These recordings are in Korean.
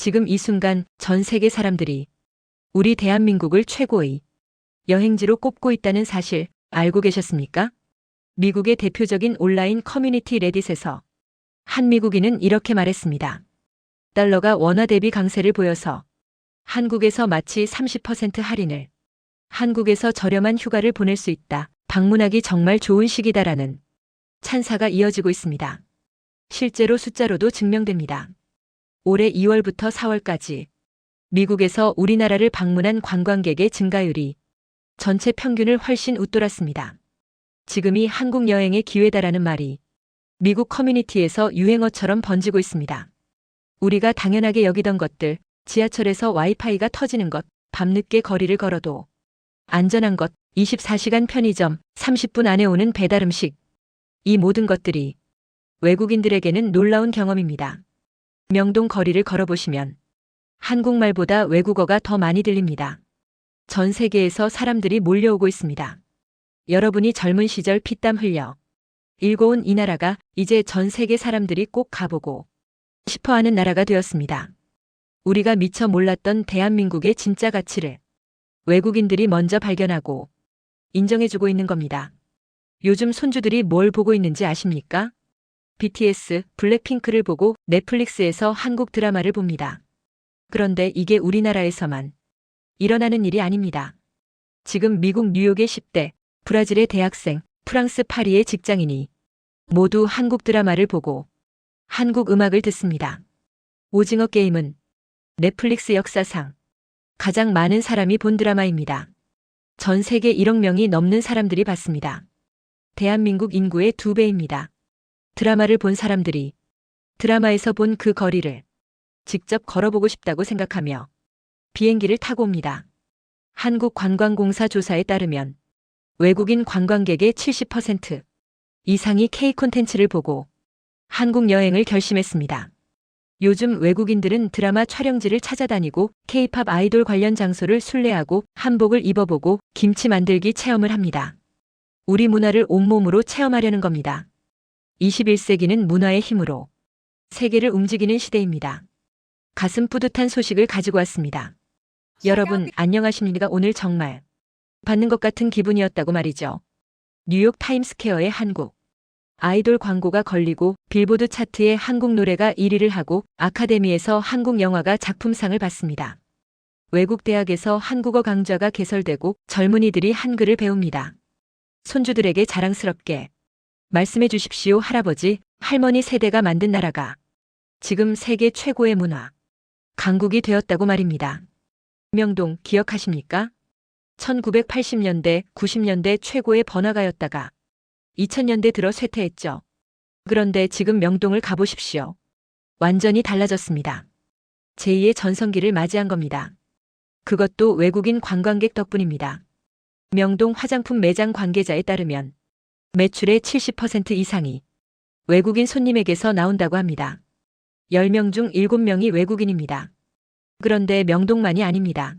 지금 이 순간 전 세계 사람들이 우리 대한민국을 최고의 여행지로 꼽고 있다는 사실 알고 계셨습니까? 미국의 대표적인 온라인 커뮤니티 레딧에서 한 미국인은 이렇게 말했습니다. 달러가 원화 대비 강세를 보여서 한국에서 마치 30% 할인을, 한국에서 저렴한 휴가를 보낼 수 있다. 방문하기 정말 좋은 시기다라는 찬사가 이어지고 있습니다. 실제로 숫자로도 증명됩니다. 올해 2월부터 4월까지 미국에서 우리나라를 방문한 관광객의 증가율이 전체 평균을 훨씬 웃돌았습니다. 지금이 한국 여행의 기회다라는 말이 미국 커뮤니티에서 유행어처럼 번지고 있습니다. 우리가 당연하게 여기던 것들, 지하철에서 와이파이가 터지는 것, 밤늦게 거리를 걸어도 안전한 것, 24시간 편의점, 30분 안에 오는 배달음식, 이 모든 것들이 외국인들에게는 놀라운 경험입니다. 명동 거리를 걸어보시면 한국말보다 외국어가 더 많이 들립니다. 전 세계에서 사람들이 몰려오고 있습니다. 여러분이 젊은 시절 피땀 흘려 일궈온 이 나라가 이제 전 세계 사람들이 꼭 가보고 싶어하는 나라가 되었습니다. 우리가 미처 몰랐던 대한민국의 진짜 가치를 외국인들이 먼저 발견하고 인정해주고 있는 겁니다. 요즘 손주들이 뭘 보고 있는지 아십니까? BTS, 블랙핑크를 보고 넷플릭스에서 한국 드라마를 봅니다. 그런데 이게 우리나라에서만 일어나는 일이 아닙니다. 지금 미국 뉴욕의 10대, 브라질의 대학생, 프랑스 파리의 직장인이 모두 한국 드라마를 보고 한국 음악을 듣습니다. 오징어 게임은 넷플릭스 역사상 가장 많은 사람이 본 드라마입니다. 전 세계 1억 명이 넘는 사람들이 봤습니다. 대한민국 인구의 2배입니다. 드라마를 본 사람들이 드라마에서 본 그 거리를 직접 걸어보고 싶다고 생각하며 비행기를 타고 옵니다. 한국관광공사 조사에 따르면 외국인 관광객의 70% 이상이 K 콘텐츠를 보고 한국 여행을 결심했습니다. 요즘 외국인들은 드라마 촬영지를 찾아다니고 K-팝 아이돌 관련 장소를 순례하고 한복을 입어보고 김치 만들기 체험을 합니다. 우리 문화를 온몸으로 체험하려는 겁니다. 21세기는 문화의 힘으로 세계를 움직이는 시대입니다. 가슴 뿌듯한 소식을 가지고 왔습니다. 여러분 안녕하십니까? 오늘 정말 받는 것 같은 기분이었다고 말이죠. 뉴욕 타임스퀘어의 한국 아이돌 광고가 걸리고 빌보드 차트에 한국 노래가 1위를 하고 아카데미에서 한국 영화가 작품상을 받습니다. 외국 대학에서 한국어 강좌가 개설되고 젊은이들이 한글을 배웁니다. 손주들에게 자랑스럽게 말씀해 주십시오. 할아버지, 할머니 세대가 만든 나라가 지금 세계 최고의 문화 강국이 되었다고 말입니다. 명동 기억하십니까? 1980년대, 90년대 최고의 번화가였다가 2000년대 들어 쇠퇴했죠. 그런데 지금 명동을 가보십시오. 완전히 달라졌습니다. 제2의 전성기를 맞이한 겁니다. 그것도 외국인 관광객 덕분입니다. 명동 화장품 매장 관계자에 따르면 매출의 70% 이상이 외국인 손님에게서 나온다고 합니다. 10명 중 7명이 외국인입니다. 그런데 명동만이 아닙니다.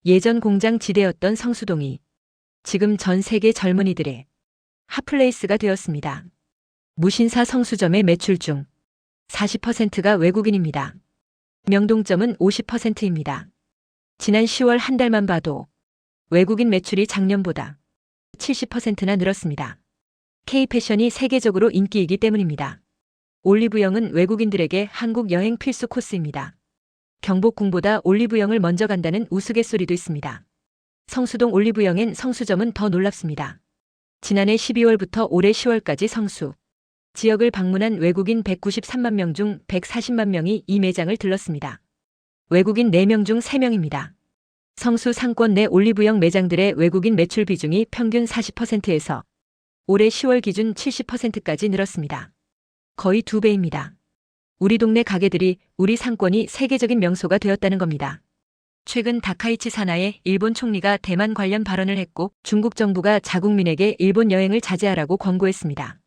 예전 공장 지대였던 성수동이 지금 전 세계 젊은이들의 핫플레이스가 되었습니다. 무신사 성수점의 매출 중 40%가 외국인입니다. 명동점은 50%입니다. 지난 10월 한 달만 봐도 외국인 매출이 작년보다 70%나 늘었습니다. K-패션이 세계적으로 인기이기 때문입니다. 올리브영은 외국인들에게 한국 여행 필수 코스입니다. 경복궁보다 올리브영을 먼저 간다는 우스갯소리도 있습니다. 성수동 올리브영엔 성수점은 더 놀랍습니다. 지난해 12월부터 올해 10월까지 성수 지역을 방문한 외국인 193만 명 중 140만 명이 이 매장을 들렀습니다. 외국인 4명 중 3명입니다. 성수 상권 내 올리브영 매장들의 외국인 매출 비중이 평균 40%에서 올해 10월 기준 70%까지 늘었습니다. 거의 2배입니다. 우리 동네 가게들이 우리 상권이 세계적인 명소가 되었다는 겁니다. 최근 다카이치 사나에 일본 총리가 대만 관련 발언을 했고 중국 정부가 자국민에게 일본 여행을 자제하라고 권고했습니다.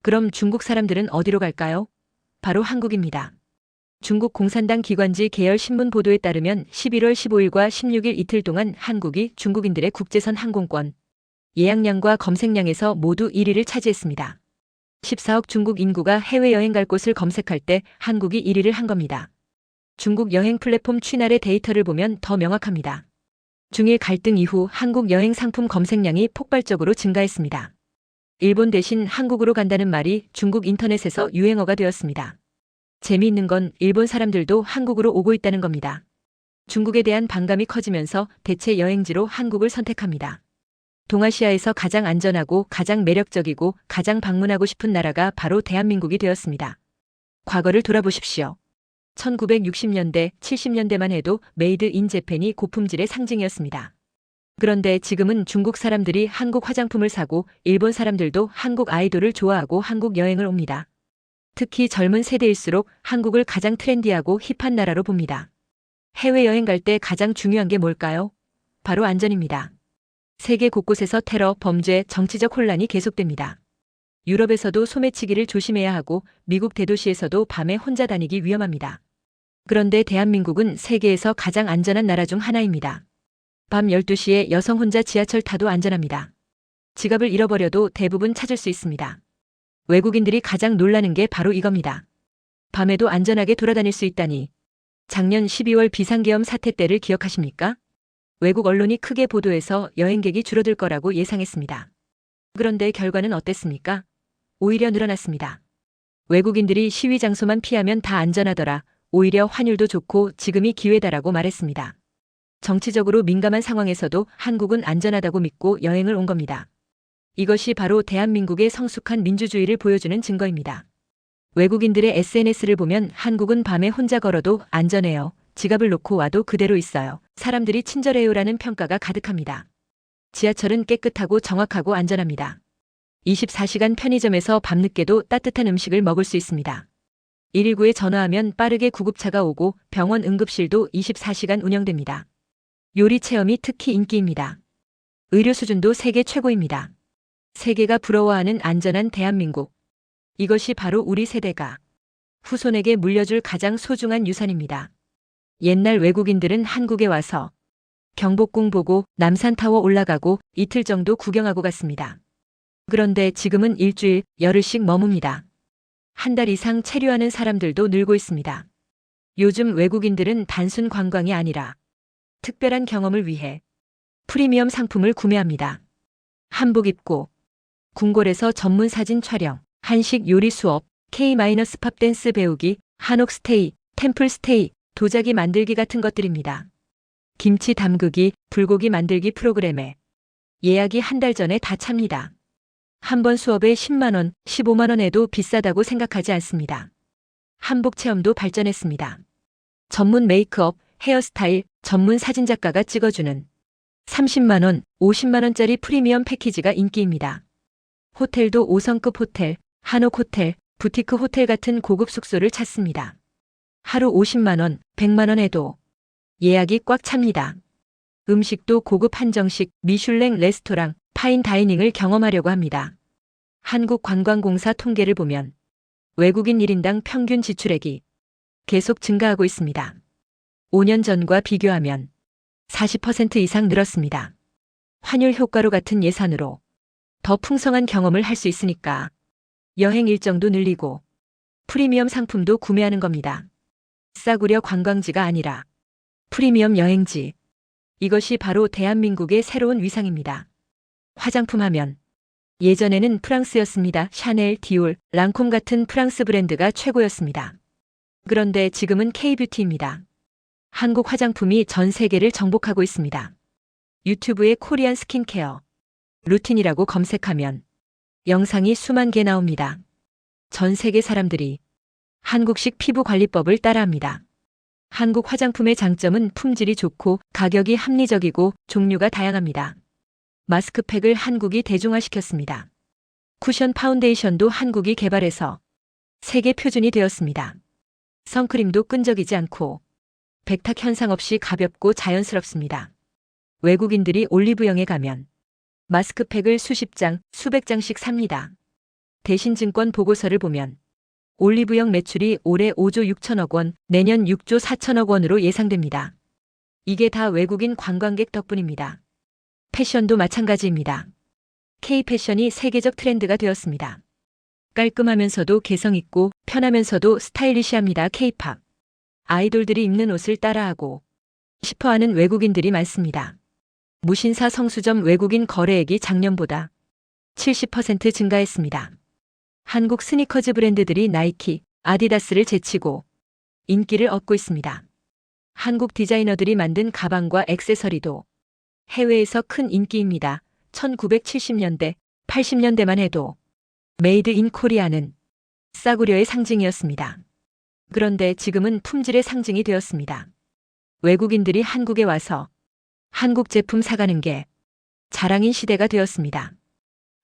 그럼 중국 사람들은 어디로 갈까요? 바로 한국입니다. 중국 공산당 기관지 계열 신문 보도에 따르면 11월 15일과 16일 이틀 동안 한국이 중국인들의 국제선 항공권 예약량과 검색량에서 모두 1위를 차지했습니다. 14억 중국 인구가 해외여행 갈 곳을 검색할 때 한국이 1위를 한 겁니다. 중국 여행 플랫폼 취날의 데이터를 보면 더 명확합니다. 중일 갈등 이후 한국 여행 상품 검색량이 폭발적으로 증가했습니다. 일본 대신 한국으로 간다는 말이 중국 인터넷에서 유행어가 되었습니다. 재미있는 건 일본 사람들도 한국으로 오고 있다는 겁니다. 중국에 대한 반감이 커지면서 대체 여행지로 한국을 선택합니다. 동아시아에서 가장 안전하고 가장 매력적이고 가장 방문하고 싶은 나라가 바로 대한민국이 되었습니다. 과거를 돌아보십시오. 1960년대, 70년대만 해도 메이드 인 재팬이 고품질의 상징이었습니다. 그런데 지금은 중국 사람들이 한국 화장품을 사고 일본 사람들도 한국 아이돌을 좋아하고 한국 여행을 옵니다. 특히 젊은 세대일수록 한국을 가장 트렌디하고 힙한 나라로 봅니다. 해외여행 갈 때 가장 중요한 게 뭘까요? 바로 안전입니다. 세계 곳곳에서 테러, 범죄, 정치적 혼란이 계속됩니다. 유럽에서도 소매치기를 조심해야 하고 미국 대도시에서도 밤에 혼자 다니기 위험합니다. 그런데 대한민국은 세계에서 가장 안전한 나라 중 하나입니다. 밤 12시에 여성 혼자 지하철 타도 안전합니다. 지갑을 잃어버려도 대부분 찾을 수 있습니다. 외국인들이 가장 놀라는 게 바로 이겁니다. 밤에도 안전하게 돌아다닐 수 있다니. 작년 12월 비상계엄 사태 때를 기억하십니까? 외국 언론이 크게 보도해서 여행객이 줄어들 거라고 예상했습니다. 그런데 결과는 어땠습니까? 오히려 늘어났습니다. 외국인들이 시위 장소만 피하면 다 안전하더라. 오히려 환율도 좋고 지금이 기회다라고 말했습니다. 정치적으로 민감한 상황에서도 한국은 안전하다고 믿고 여행을 온 겁니다. 이것이 바로 대한민국의 성숙한 민주주의를 보여주는 증거입니다. 외국인들의 SNS를 보면 한국은 밤에 혼자 걸어도 안전해요. 지갑을 놓고 와도 그대로 있어요. 사람들이 친절해요라는 평가가 가득합니다. 지하철은 깨끗하고 정확하고 안전합니다. 24시간 편의점에서 밤늦게도 따뜻한 음식을 먹을 수 있습니다. 119에 전화하면 빠르게 구급차가 오고 병원 응급실도 24시간 운영됩니다. 요리 체험이 특히 인기입니다. 의료 수준도 세계 최고입니다. 세계가 부러워하는 안전한 대한민국. 이것이 바로 우리 세대가 후손에게 물려줄 가장 소중한 유산입니다. 옛날 외국인들은 한국에 와서 경복궁 보고 남산타워 올라가고 이틀 정도 구경하고 갔습니다. 그런데 지금은 일주일, 열흘씩 머뭅니다. 한 달 이상 체류하는 사람들도 늘고 있습니다. 요즘 외국인들은 단순 관광이 아니라 특별한 경험을 위해 프리미엄 상품을 구매합니다. 한복 입고 궁궐에서 전문 사진 촬영, 한식 요리 수업, K-팝 댄스 배우기, 한옥 스테이, 템플 스테이, 도자기 만들기 같은 것들입니다. 김치 담그기, 불고기 만들기 프로그램에 예약이 한 달 전에 다 찹니다. 한 번 수업에 10만 원, 15만 원에도 비싸다고 생각하지 않습니다. 한복 체험도 발전했습니다. 전문 메이크업, 헤어스타일, 전문 사진작가가 찍어주는 30만 원, 50만 원짜리 프리미엄 패키지가 인기입니다. 호텔도 5성급 호텔, 한옥 호텔, 부티크 호텔 같은 고급 숙소를 찾습니다. 하루 50만 원, 100만 원에도 예약이 꽉 찹니다. 음식도 고급 한정식, 미슐랭 레스토랑, 파인 다이닝을 경험하려고 합니다. 한국관광공사 통계를 보면 외국인 1인당 평균 지출액이 계속 증가하고 있습니다. 5년 전과 비교하면 40% 이상 늘었습니다. 환율 효과로 같은 예산으로 더 풍성한 경험을 할 수 있으니까 여행 일정도 늘리고 프리미엄 상품도 구매하는 겁니다. 싸구려 관광지가 아니라 프리미엄 여행지. 이것이 바로 대한민국의 새로운 위상입니다. 화장품 하면 예전에는 프랑스였습니다. 샤넬, 디올, 랑콤 같은 프랑스 브랜드가 최고였습니다. 그런데 지금은 K-뷰티입니다. 한국 화장품이 전 세계를 정복하고 있습니다. 유튜브에 코리안 스킨케어 루틴이라고 검색하면 영상이 수만 개 나옵니다. 전 세계 사람들이 한국식 피부관리법을 따라합니다. 한국 화장품의 장점은 품질이 좋고 가격이 합리적이고 종류가 다양합니다. 마스크팩을 한국이 대중화시켰습니다. 쿠션 파운데이션도 한국이 개발해서 세계 표준이 되었습니다. 선크림도 끈적이지 않고 백탁 현상 없이 가볍고 자연스럽습니다. 외국인들이 올리브영에 가면 마스크팩을 수십 장, 수백 장씩 삽니다. 대신증권 보고서를 보면 올리브영 매출이 올해 5조 6천억 원, 내년 6조 4천억 원으로 예상됩니다. 이게 다 외국인 관광객 덕분입니다. 패션도 마찬가지입니다. K-패션이 세계적 트렌드가 되었습니다. 깔끔하면서도 개성 있고 편하면서도 스타일리시합니다. K-팝. 아이돌들이 입는 옷을 따라하고 싶어하는 외국인들이 많습니다. 무신사 성수점 외국인 거래액이 작년보다 70% 증가했습니다. 한국 스니커즈 브랜드들이 나이키, 아디다스를 제치고 인기를 얻고 있습니다. 한국 디자이너들이 만든 가방과 액세서리도 해외에서 큰 인기입니다. 1970년대, 80년대만 해도 메이드 인 코리아는 싸구려의 상징이었습니다. 그런데 지금은 품질의 상징이 되었습니다. 외국인들이 한국에 와서 한국 제품 사가는 게 자랑인 시대가 되었습니다.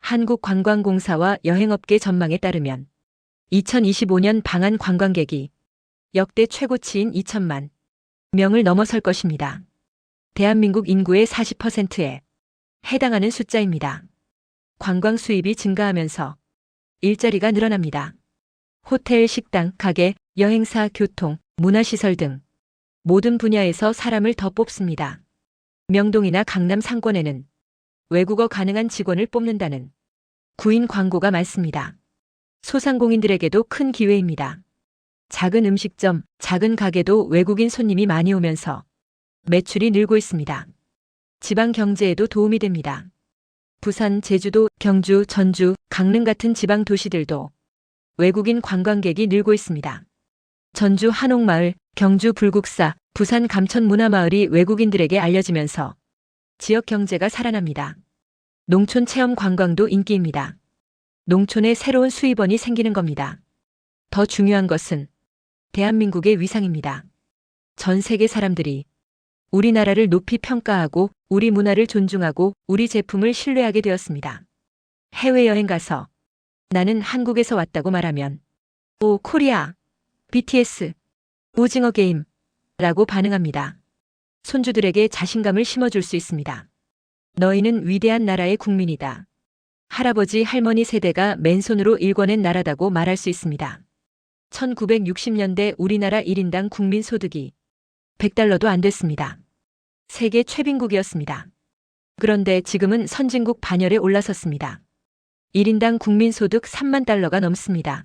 한국관광공사와 여행업계 전망에 따르면 2025년 방한 관광객이 역대 최고치인 2천만 명을 넘어설 것입니다. 대한민국 인구의 40%에 해당하는 숫자입니다. 관광 수입이 증가하면서 일자리가 늘어납니다. 호텔, 식당, 가게, 여행사, 교통, 문화시설 등 모든 분야에서 사람을 더 뽑습니다. 명동이나 강남 상권에는 외국어 가능한 직원을 뽑는다는 구인 광고가 많습니다. 소상공인들에게도 큰 기회입니다. 작은 음식점, 작은 가게도 외국인 손님이 많이 오면서 매출이 늘고 있습니다. 지방 경제에도 도움이 됩니다. 부산, 제주도, 경주, 전주, 강릉 같은 지방 도시들도 외국인 관광객이 늘고 있습니다. 전주 한옥마을, 경주 불국사, 부산 감천 문화마을이 외국인들에게 알려지면서 지역 경제가 살아납니다. 농촌 체험 관광도 인기입니다. 농촌에 새로운 수입원이 생기는 겁니다. 더 중요한 것은 대한민국의 위상입니다. 전 세계 사람들이 우리나라를 높이 평가하고 우리 문화를 존중하고 우리 제품을 신뢰하게 되었습니다. 해외여행 가서 나는 한국에서 왔다고 말하면 오 코리아, BTS, 오징어 게임 라고 반응합니다. 손주들에게 자신감을 심어줄 수 있습니다. 너희는 위대한 나라의 국민이다. 할아버지 할머니 세대가 맨손으로 일궈낸 나라다고 말할 수 있습니다. 1960년대 우리나라 1인당 국민소득이 100달러도 안 됐습니다. 세계 최빈국이었습니다. 그런데 지금은 선진국 반열에 올라섰습니다. 1인당 국민소득 3만 달러가 넘습니다.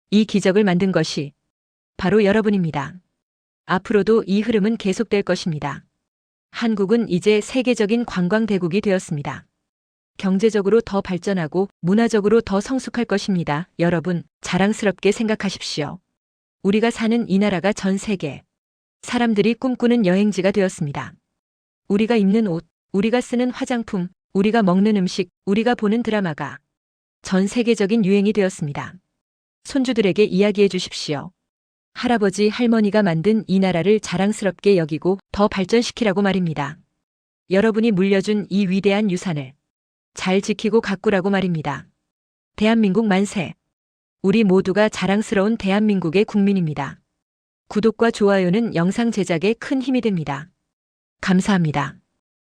이 기적을 만든 것이 바로 여러분입니다. 앞으로도 이 흐름은 계속될 것입니다. 한국은 이제 세계적인 관광대국이 되었습니다. 경제적으로 더 발전하고 문화적으로 더 성숙할 것입니다. 여러분, 자랑스럽게 생각하십시오. 우리가 사는 이 나라가 전 세계 사람들이 꿈꾸는 여행지가 되었습니다. 우리가 입는 옷, 우리가 쓰는 화장품, 우리가 먹는 음식, 우리가 보는 드라마가 전 세계적인 유행이 되었습니다. 손주들에게 이야기해 주십시오. 할아버지, 할머니가 만든 이 나라를 자랑스럽게 여기고 더 발전시키라고 말입니다. 여러분이 물려준 이 위대한 유산을 잘 지키고 가꾸라고 말입니다. 대한민국 만세! 우리 모두가 자랑스러운 대한민국의 국민입니다. 구독과 좋아요는 영상 제작에 큰 힘이 됩니다. 감사합니다.